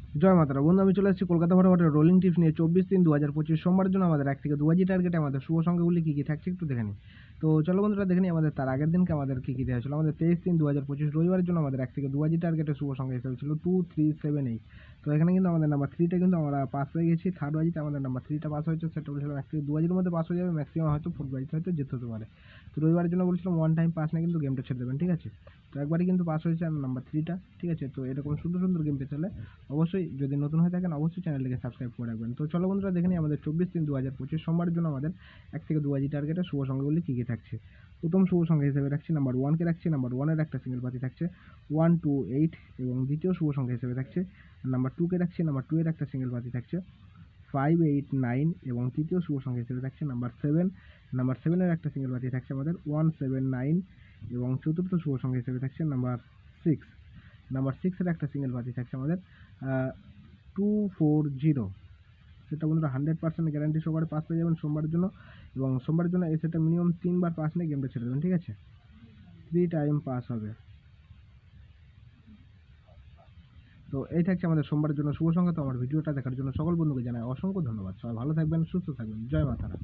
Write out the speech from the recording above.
জয় মাতারা বন্ধু, আমি চলে এসেছি কলকাতা ফটাফটের রোলিং টিপস নিয়ে 24/3/2025 সোমবারের জন্য আমাদের 1 থেকে 2 টার্গেটে আমাদের শুভ সংখ্যাগুলি কী কী থাকছে একটু দেখে নিই। তো চলো বন্ধুরা দেখে নিই আমাদের তার আগের দিনকে আমাদের কী কী দেওয়া ছিল। আমাদের 23/3/2025 রবিবারের জন্য আমাদের 1 থেকে 2 টার্গেটে শুভ সংখ্যা হিসেবে ছিল 2378। তো এখানে কিন্তু আমাদের নাম্বার 3টা কিন্তু আমরা পাস হয়ে গেছি। থার্ড বাজিতে আমাদের নাম্বার 3টা পাস হয়েছে, সেটা বলেছিলাম 1 থেকে 2 মধ্যে পাস হয়ে যাবে, ম্যাক্সিমাম হয়তো ফোর্থ বাজিতে হয়তো যেতে হতে পারে। তো রবিবারের জন্য বলছিলাম ওয়ান টাইম পাস না কিন্তু গেমটা ছেড়ে দেবেন, ঠিক আছে। তো একবারই কিন্তু পাস হয়েছে আর নাম্বার 3টা, ঠিক আছে। তো এরকম সুন্দর সুন্দর গেম পেতে হলে অবশ্যই যদি নতুন হয়ে থাকেন অবশ্যই চ্যানেলটিকে সাবস্ক্রাইব করে রাখবেন। তো চলো বন্ধুরা দেখে নিই আমাদের 24/3/2025 সোমবারের জন্য আমাদের 1 থেকে 2 টার্গেটে শুভ সংখ্যাগুলি কী কী থাকছে। প্রথম শুভ সংখ্যা হিসেবে রাখছি নাম্বার 1কে রাখছি। নাম্বার 1-এর একটা সিঙ্গেল পাতি থাকছে 128 এবং দ্বিতীয় শুভ সংখ্যা হিসেবে থাকছে নাম্বার 2কে রাখছি। নাম্বার 2-এর একটা সিঙ্গেল পাতি থাকছে 589 এবং তৃতীয় শুভ সংখ্যা হিসেবে থাকছে নাম্বার 7। নাম্বার 7-এর একটা সিঙ্গেল পাতি থাকছে আমাদের 179 এবং চতুর্থ শুভ সংখ্যা হিসেবে থাকছে নাম্বার 6। নাম্বার 6-এর একটা সিঙ্গেল পাতি থাকছে আমাদের 240। সেটা বন্ধুরা 100% গ্যারান্টি সহকারে পাস পেয়ে যাবেন সোমবারের জন্য। এবং সোমবারের জন্য এই সেটটা মিনিমাম 3বার পাস নিয়ে গেমটা ছেড়ে দেবেন, ঠিক আছে। 3 টাইম পাস হবে। তো এই থাকছে আমাদের সোমবারের জন্য শুভ সংখ্যা। তো আমার ভিডিওটা দেখার জন্য সকল বন্ধুকে জানাই অসংখ্য ধন্যবাদ। সবাই ভালো থাকবেন, সুস্থ থাকবেন। জয় মাতারা।